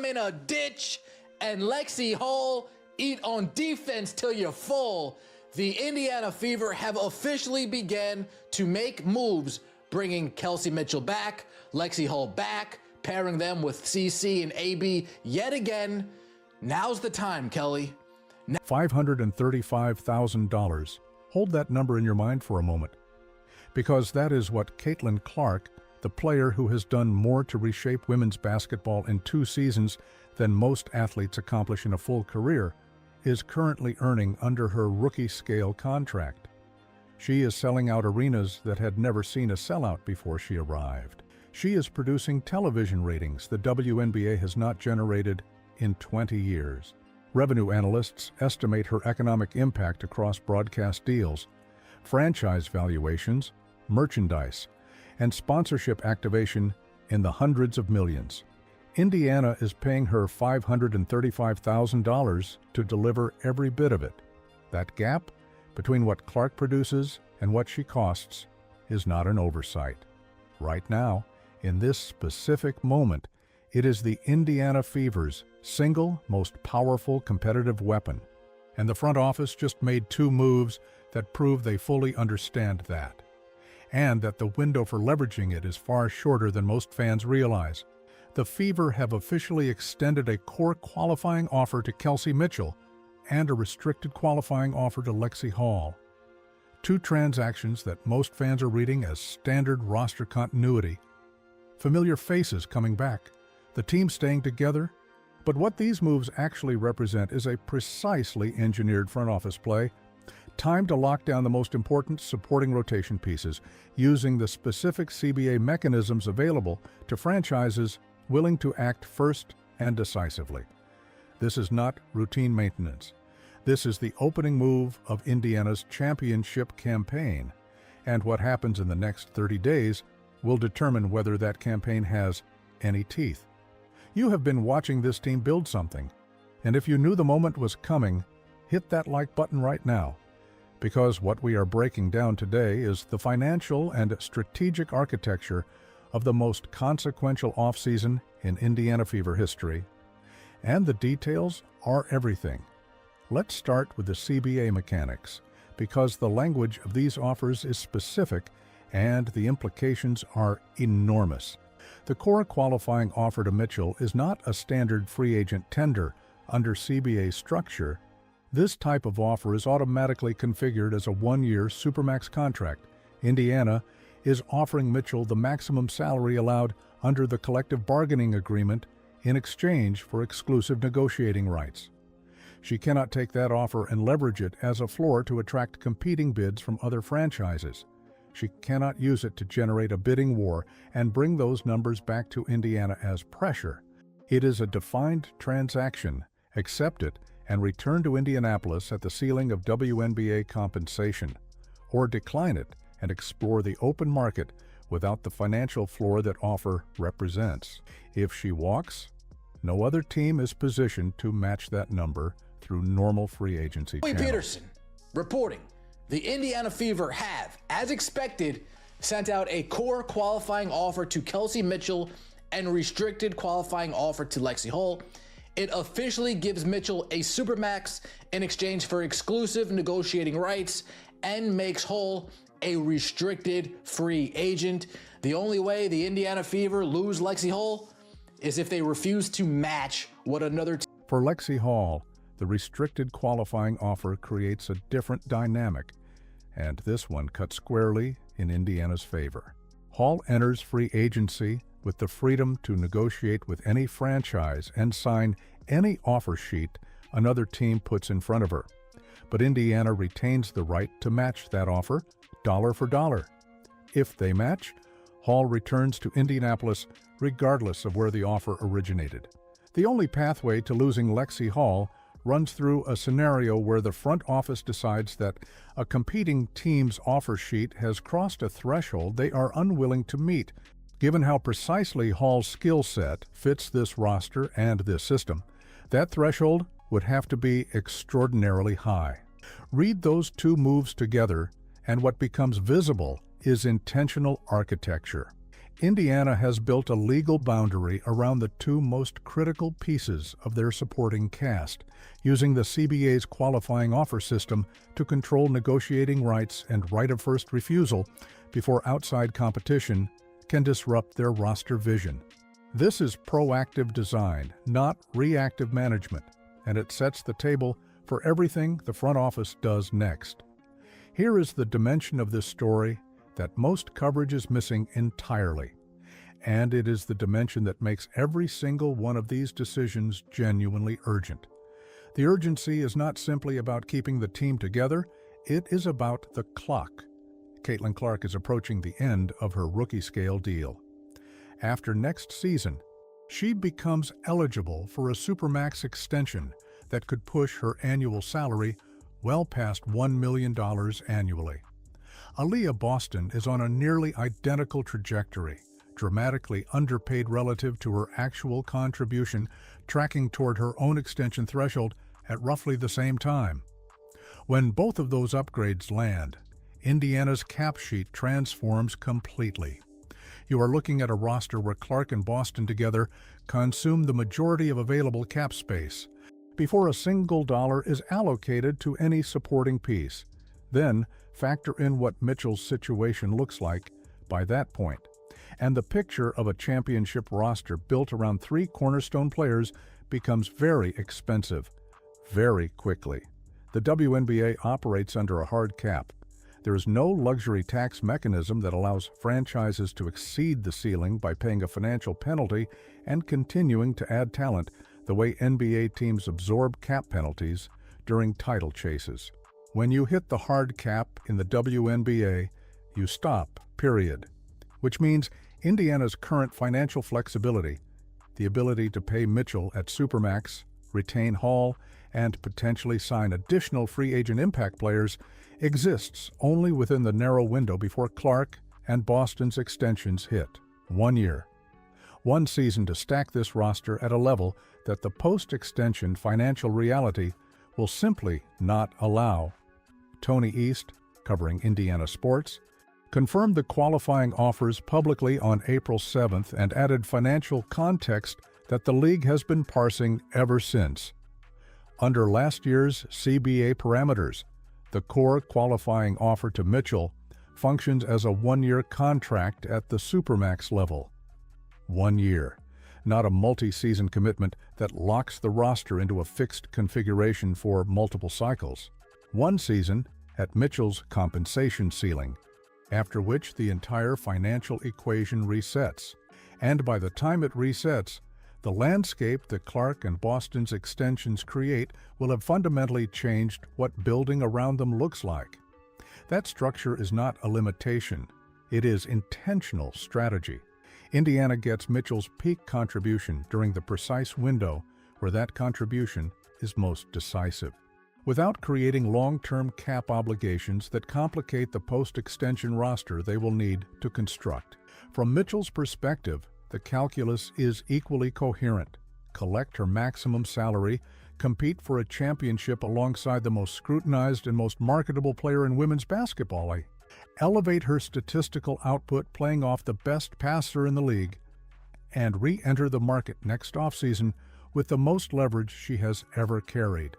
them in a ditch, and Lexie Hall eat on defense till you're full. The Indiana Fever have officially began to make moves, bringing Kelsey Mitchell back, Lexie Hall back, pairing them with CC and AB yet again. Now's the time, Kelly. $535,000. Hold that number in your mind for a moment, because that is what Caitlin Clark, the player who has done more to reshape women's basketball in 2 seasons than most athletes accomplish in a full career, is currently earning under her rookie-scale contract. She is selling out arenas that had never seen a sellout before she arrived. She is producing television ratings the WNBA has not generated in 20 years. Revenue analysts estimate her economic impact across broadcast deals, franchise valuations, merchandise, and sponsorship activation in the hundreds of millions. Indiana is paying her $535,000 to deliver every bit of it. That gap between what Clark produces and what she costs is not an oversight. Right now, in this specific moment, it is the Indiana Fever's single most powerful competitive weapon. And the front office just made 2 moves that prove they fully understand that, and that the window for leveraging it is far shorter than most fans realize. The Fever have officially extended a core qualifying offer to Kelsey Mitchell and a restricted qualifying offer to Lexie Hall. 2 transactions that most fans are reading as standard roster continuity. Familiar faces coming back, the team staying together. But what these moves actually represent is a precisely engineered front office play, timed to lock down the most important supporting rotation pieces, using the specific CBA mechanisms available to franchises willing to act first and decisively. This is not routine maintenance. This is the opening move of Indiana's championship campaign, and what happens in the next 30 days will determine whether that campaign has any teeth. You have been watching this team build something, and if you knew the moment was coming, hit that like button right now, because what we are breaking down today is the financial and strategic architecture of the most consequential offseason in Indiana Fever history, and the details are everything. Let's start with the CBA mechanics, because the language of these offers is specific and the implications are enormous. The core qualifying offer to Mitchell is not a standard free agent tender under CBA structure. This type of offer is automatically configured as a 1-year supermax contract. Indiana is offering Mitchell the maximum salary allowed under the collective bargaining agreement in exchange for exclusive negotiating rights. She cannot take that offer and leverage it as a floor to attract competing bids from other franchises. She cannot use it to generate a bidding war and bring those numbers back to Indiana as pressure. It is a defined transaction. Accept it and return to Indianapolis at the ceiling of WNBA compensation, or decline it and explore the open market without the financial floor that offer represents. If she walks, no other team is positioned to match that number through normal free agency channels. Peterson reporting. The Indiana Fever have, as expected, sent out a core qualifying offer to Kelsey Mitchell and restricted qualifying offer to Lexie Hall. It officially gives Mitchell a supermax in exchange for exclusive negotiating rights and makes Hall a restricted free agent. The only way the Indiana Fever lose Lexie Hall is if they refuse to match what another team. For Lexie Hall, the restricted qualifying offer creates a different dynamic, and this one cuts squarely in Indiana's favor. Hall enters free agency with the freedom to negotiate with any franchise and sign any offer sheet another team puts in front of her. But Indiana retains the right to match that offer, dollar for dollar. If they match, Hall returns to Indianapolis regardless of where the offer originated. The only pathway to losing Lexie Hall runs through a scenario where the front office decides that a competing team's offer sheet has crossed a threshold they are unwilling to meet. Given how precisely Hall's skill set fits this roster and this system, that threshold would have to be extraordinarily high. Read those 2 moves together, and what becomes visible is intentional architecture. Indiana has built a legal boundary around the two most critical pieces of their supporting cast, using the CBA's qualifying offer system to control negotiating rights and right of first refusal before outside competition can disrupt their roster vision. This is proactive design, not reactive management, and it sets the table for everything the front office does next. Here is the dimension of this story that most coverage is missing entirely, and it is the dimension that makes every single one of these decisions genuinely urgent. The urgency is not simply about keeping the team together, it is about the clock. Caitlin Clark is approaching the end of her rookie-scale deal. After next season, she becomes eligible for a supermax extension that could push her annual salary well past $1 million annually. Aliyah Boston is on a nearly identical trajectory, dramatically underpaid relative to her actual contribution, tracking toward her own extension threshold at roughly the same time. When both of those upgrades land, Indiana's cap sheet transforms completely. You are looking at a roster where Clark and Boston together consume the majority of available cap space, before a single dollar is allocated to any supporting piece. Then, factor in what Mitchell's situation looks like by that point, and the picture of a championship roster built around three cornerstone players becomes very expensive, very quickly. The WNBA operates under a hard cap. There is no luxury tax mechanism that allows franchises to exceed the ceiling by paying a financial penalty and continuing to add talent the way NBA teams absorb cap penalties during title chases. When you hit the hard cap in the WNBA, you stop, period. Which means Indiana's current financial flexibility, the ability to pay Mitchell at supermax, retain Hall, and potentially sign additional free agent impact players, exists only within the narrow window before Clark and Boston's extensions hit. 1 year. 1 season to stack this roster at a level that the post-extension financial reality will simply not allow. Tony East, covering Indiana sports, confirmed the qualifying offers publicly on April 7th and added financial context that the league has been parsing ever since. Under last year's CBA parameters, the core qualifying offer to Mitchell functions as a 1-year contract at the supermax level. 1 year, not a multi-season commitment that locks the roster into a fixed configuration for multiple cycles. 1 season at Mitchell's compensation ceiling, after which the entire financial equation resets. And by the time it resets, the landscape that Clark and Boston's extensions create will have fundamentally changed what building around them looks like. That structure is not a limitation. It is intentional strategy. Indiana gets Mitchell's peak contribution during the precise window where that contribution is most decisive, without creating long-term cap obligations that complicate the post-extension roster they will need to construct. From Mitchell's perspective, the calculus is equally coherent. Collect her maximum salary, compete for a championship alongside the most scrutinized and most marketable player in women's basketball, elevate her statistical output playing off the best passer in the league, and re-enter the market next offseason with the most leverage she has ever carried.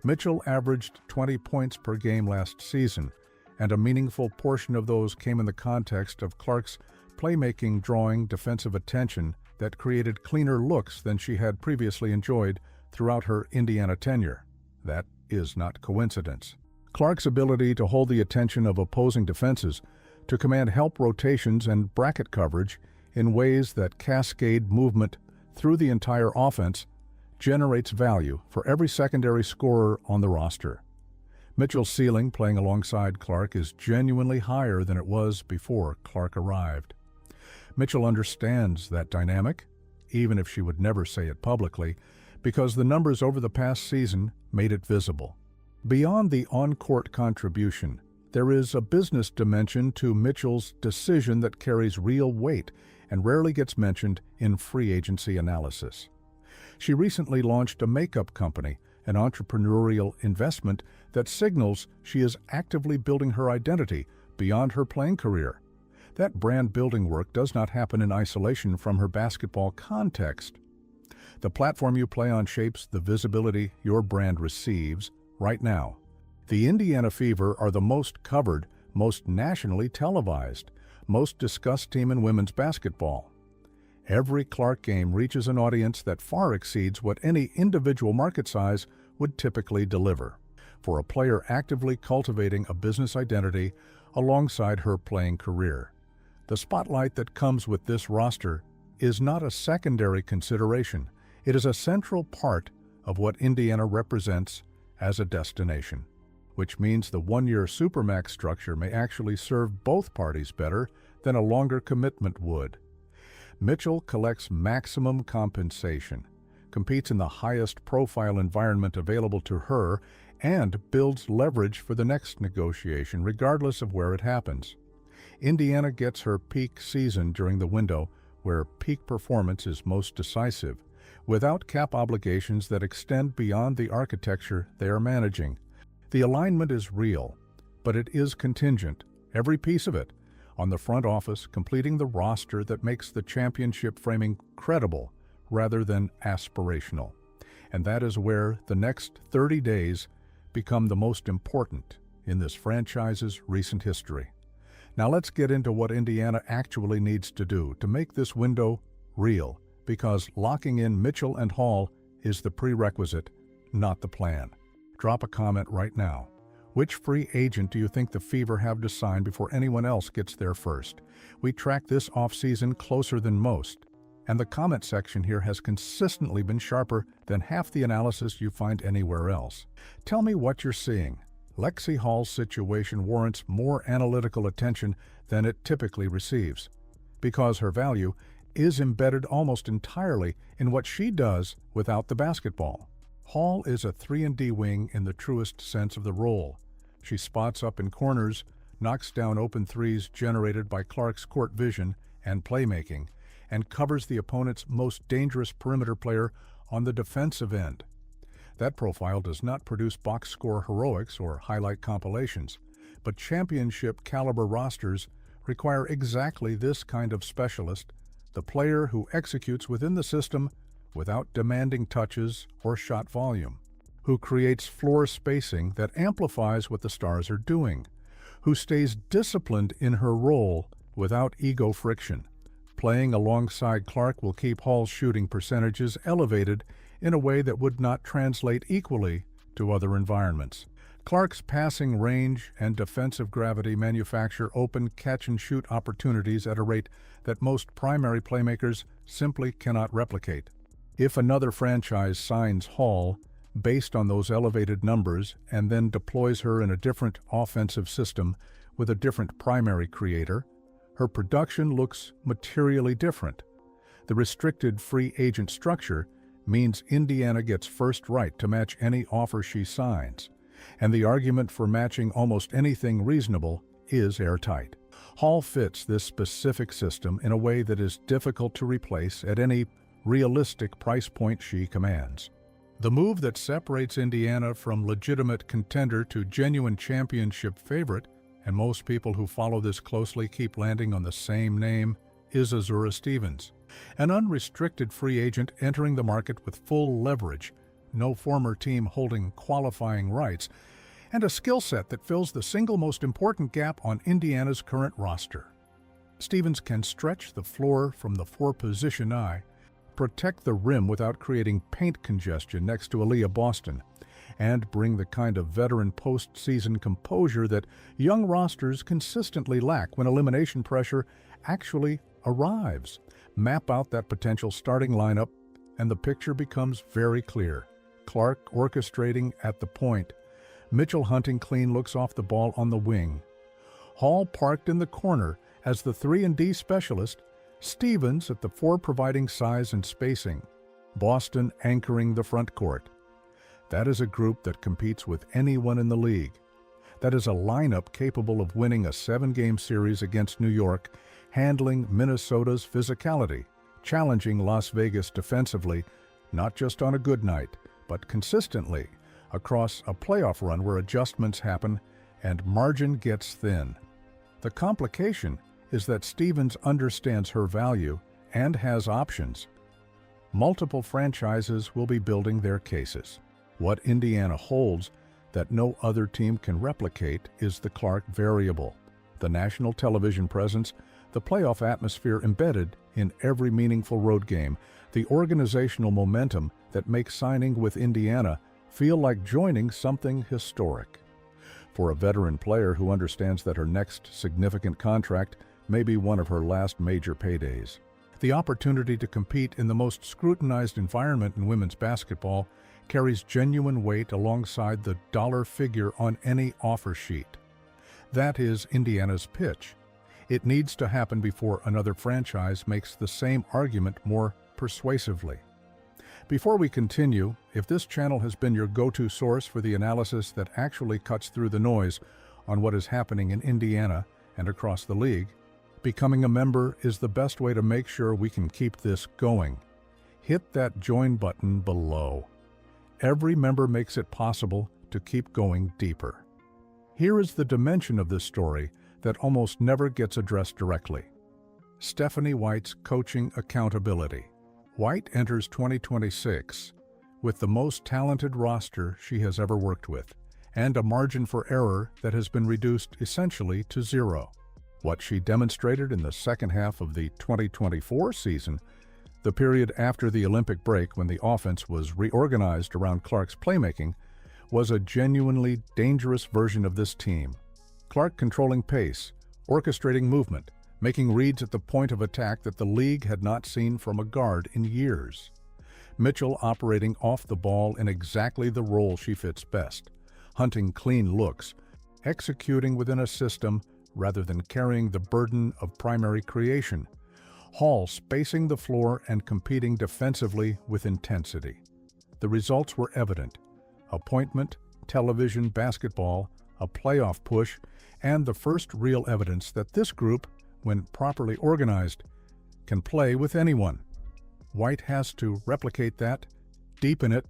Mitchell averaged 20 points per game last season, and a meaningful portion of those came in the context of Clark's playmaking drawing defensive attention that created cleaner looks than she had previously enjoyed throughout her Indiana tenure. That is not coincidence. Clark's ability to hold the attention of opposing defenses, to command help rotations and bracket coverage in ways that cascade movement through the entire offense, generates value for every secondary scorer on the roster. Mitchell's ceiling playing alongside Clark is genuinely higher than it was before Clark arrived. Mitchell understands that dynamic, even if she would never say it publicly, because the numbers over the past season made it visible. Beyond the on-court contribution, there is a business dimension to Mitchell's decision that carries real weight and rarely gets mentioned in free agency analysis. She recently launched a makeup company, an entrepreneurial investment that signals she is actively building her identity beyond her playing career. That brand-building work does not happen in isolation from her basketball context. The platform you play on shapes the visibility your brand receives right now. The Indiana Fever are the most covered, most nationally televised, most discussed team in women's basketball. Every Clark game reaches an audience that far exceeds what any individual market size would typically deliver. For a player actively cultivating a business identity alongside her playing career, the spotlight that comes with this roster is not a secondary consideration. It is a central part of what Indiana represents as a destination, which means the one-year supermax structure may actually serve both parties better than a longer commitment would. Mitchell collects maximum compensation, competes in the highest profile environment available to her, and builds leverage for the next negotiation regardless of where it happens. Indiana gets her peak season during the window where peak performance is most decisive, without cap obligations that extend beyond the architecture they are managing. The alignment is real, but it is contingent, every piece of it, on the front office completing the roster that makes the championship framing credible rather than aspirational. And that is where the next 30 days become the most important in this franchise's recent history. Now let's get into what Indiana actually needs to do to make this window real, because locking in Mitchell and Hall is the prerequisite, not the plan. Drop a comment right now. Which free agent do you think the Fever have to sign before anyone else gets there first? We track this offseason closer than most, and the comment section here has consistently been sharper than half the analysis you find anywhere else. Tell me what you're seeing. Lexie Hall's situation warrants more analytical attention than it typically receives, because her value is embedded almost entirely in what she does without the basketball. Hall is a 3-and-D wing in the truest sense of the role. She spots up in corners, knocks down open threes generated by Clark's court vision and playmaking, and covers the opponent's most dangerous perimeter player on the defensive end. That profile does not produce box score heroics or highlight compilations, but championship caliber rosters require exactly this kind of specialist, the player who executes within the system without demanding touches or shot volume, who creates floor spacing that amplifies what the stars are doing, who stays disciplined in her role without ego friction. Playing alongside Clark will keep Hall's shooting percentages elevated in a way that would not translate equally to other environments. Clark's passing range and defensive gravity manufacture open catch-and-shoot opportunities at a rate that most primary playmakers simply cannot replicate. If another franchise signs Hall based on those elevated numbers and then deploys her in a different offensive system with a different primary creator, her production looks materially different. The restricted free agent structure means Indiana gets first right to match any offer she signs, and the argument for matching almost anything reasonable is airtight. Hall fits this specific system in a way that is difficult to replace at any realistic price point she commands. The move that separates Indiana from legitimate contender to genuine championship favorite, and most people who follow this closely keep landing on the same name, is Azura Stevens, an unrestricted free agent entering the market with full leverage, no former team holding qualifying rights, and a skill set that fills the single most important gap on Indiana's current roster. Stevens can stretch the floor from the four-position eye, protect the rim without creating paint congestion next to Aliyah Boston, and bring the kind of veteran postseason composure that young rosters consistently lack when elimination pressure actually arrives. Map out that potential starting lineup, and the picture becomes very clear. Clark orchestrating at the point, Mitchell hunting clean looks off the ball on the wing, Hall parked in the corner as the 3-and-D specialist, Stevens at the 4 providing size and spacing, Boston anchoring the front court. That is a group that competes with anyone in the league. That is a lineup capable of winning a 7-game series against New York, handling Minnesota's physicality, challenging Las Vegas defensively, not just on a good night, but consistently across a playoff run where adjustments happen and margin gets thin. The complication is that Stevens understands her value and has options. Multiple franchises will be building their cases. What Indiana holds that no other team can replicate is the Clark variable, the national television presence, the playoff atmosphere embedded in every meaningful road game, the organizational momentum that makes signing with Indiana feel like joining something historic. For a veteran player who understands that her next significant contract may be one of her last major paydays, the opportunity to compete in the most scrutinized environment in women's basketball carries genuine weight alongside the dollar figure on any offer sheet. That is Indiana's pitch. It needs to happen before another franchise makes the same argument more persuasively. Before we continue, if this channel has been your go-to source for the analysis that actually cuts through the noise on what is happening in Indiana and across the league, becoming a member is the best way to make sure we can keep this going. Hit that join button below. Every member makes it possible to keep going deeper. Here is the dimension of this story that almost never gets addressed directly. Stephanie White's coaching accountability. White enters 2026 with the most talented roster she has ever worked with, and a margin for error that has been reduced essentially to zero. What she demonstrated in the second half of the 2024 season, the period after the Olympic break when the offense was reorganized around Clark's playmaking, was a genuinely dangerous version of this team. Clark controlling pace, orchestrating movement, making reads at the point of attack that the league had not seen from a guard in years. Mitchell operating off the ball in exactly the role she fits best, hunting clean looks, executing within a system rather than carrying the burden of primary creation. Hall spacing the floor and competing defensively with intensity. The results were evident. Appointment, television basketball, a playoff push, and the first real evidence that this group, when properly organized, can play with anyone. White has to replicate that, deepen it,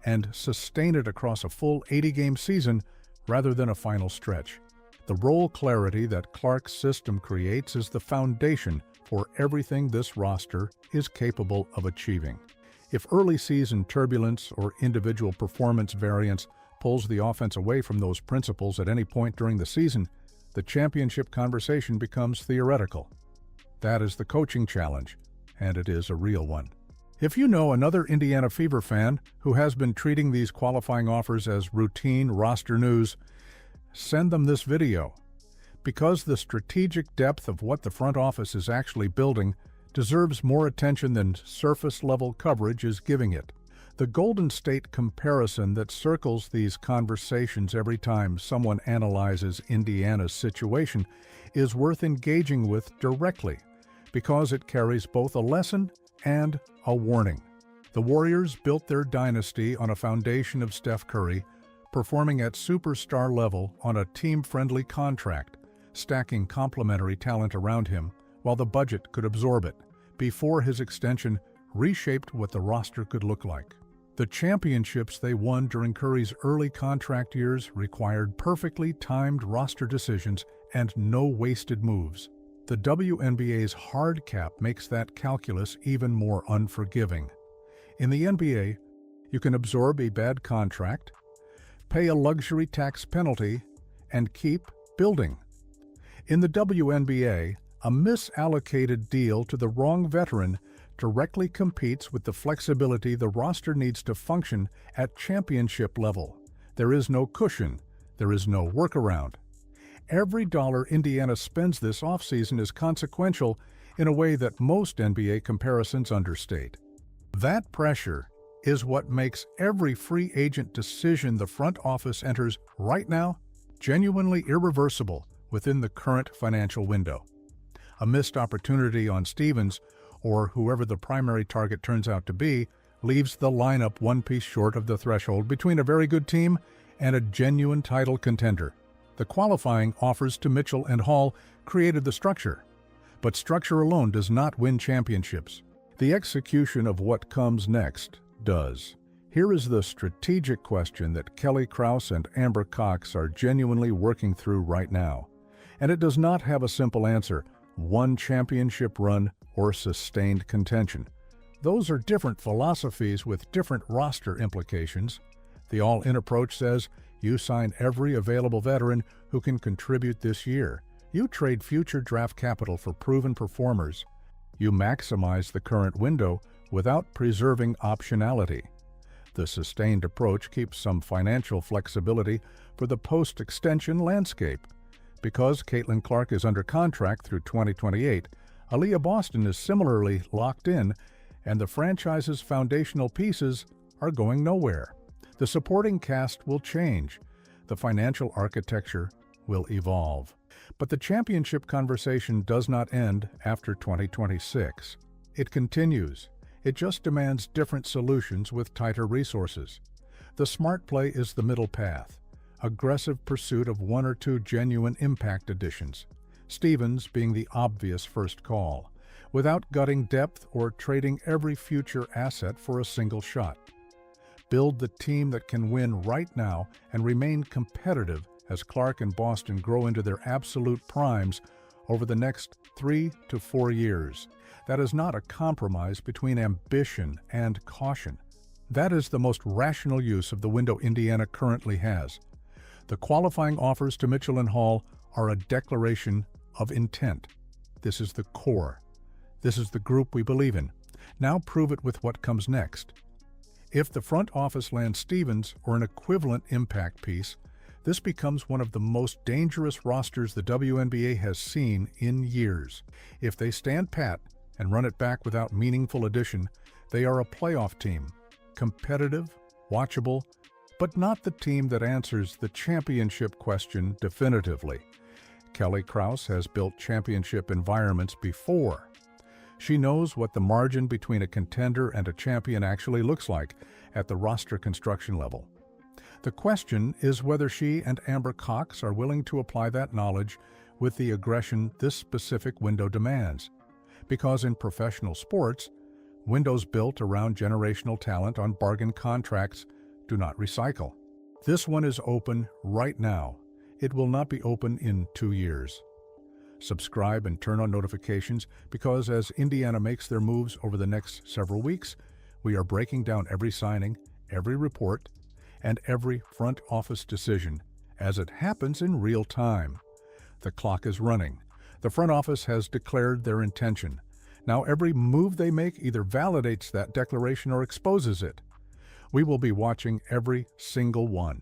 and sustain it across a full 80-game season rather than a final stretch. The role clarity that Clark's system creates is the foundation for everything this roster is capable of achieving. If early season turbulence or individual performance variance pulls the offense away from those principles at any point during the season, the championship conversation becomes theoretical. That is the coaching challenge, and it is a real one. If you know another Indiana Fever fan who has been treating these qualifying offers as routine roster news, send them this video, because the strategic depth of what the front office is actually building deserves more attention than surface-level coverage is giving it. The Golden State comparison that circles these conversations every time someone analyzes Indiana's situation is worth engaging with directly, because it carries both a lesson and a warning. The Warriors built their dynasty on a foundation of Steph Curry, performing at superstar level on a team-friendly contract, stacking complementary talent around him while the budget could absorb it, before his extension reshaped what the roster could look like. The championships they won during Curry's early contract years required perfectly timed roster decisions and no wasted moves. The WNBA's hard cap makes that calculus even more unforgiving. In the NBA, you can absorb a bad contract, pay a luxury tax penalty, and keep building. In the WNBA, a misallocated deal to the wrong veteran directly competes with the flexibility the roster needs to function at championship level. There is no cushion. There is no workaround. Every dollar Indiana spends this offseason is consequential in a way that most NBA comparisons understate. That pressure is what makes every free agent decision the front office enters right now genuinely irreversible within the current financial window. A missed opportunity on Stevens, or whoever the primary target turns out to be, leaves the lineup one piece short of the threshold between a very good team and a genuine title contender. The qualifying offers to Mitchell and Hall created the structure, but structure alone does not win championships. The execution of what comes next does. Here is the strategic question that Kelly Krause and Amber Cox are genuinely working through right now, and it does not have a simple answer one championship run, or sustained contention. Those are different philosophies with different roster implications. The all-in approach says you sign every available veteran who can contribute this year. You trade future draft capital for proven performers. You maximize the current window without preserving optionality. The sustained approach keeps some financial flexibility for the post-extension landscape. Because Caitlin Clark is under contract through 2028, Aliyah Boston is similarly locked in, and the franchise's foundational pieces are going nowhere. The supporting cast will change. The financial architecture will evolve. But the championship conversation does not end after 2026. It continues. It just demands different solutions with tighter resources. The smart play is the middle path. Aggressive pursuit of one or two genuine impact additions, Stevens being the obvious first call, without gutting depth or trading every future asset for a single shot. Build the team that can win right now and remain competitive as Clark and Boston grow into their absolute primes over the next 3 to 4 years. That is not a compromise between ambition and caution. That is the most rational use of the window Indiana currently has. The qualifying offers to Mitchell and Hall are a declaration of intent. This is the core. This is the group we believe in. Now prove it with what comes next. If the front office lands Stevens or an equivalent impact piece, this becomes one of the most dangerous rosters the WNBA has seen in years. If they stand pat and run it back without meaningful addition, they are a playoff team, competitive, watchable, but not the team that answers the championship question definitively. Kelly Krause has built championship environments before. She knows what the margin between a contender and a champion actually looks like at the roster construction level. The question is whether she and Amber Cox are willing to apply that knowledge with the aggression this specific window demands. Because in professional sports, windows built around generational talent on bargain contracts do not recycle. This one is open right now. It will not be open in 2 years. Subscribe and turn on notifications because as Indiana makes their moves over the next several weeks, we are breaking down every signing, every report, and every front office decision as it happens in real time. The clock is running. The front office has declared their intention. Now every move they make either validates that declaration or exposes it. We will be watching every single one.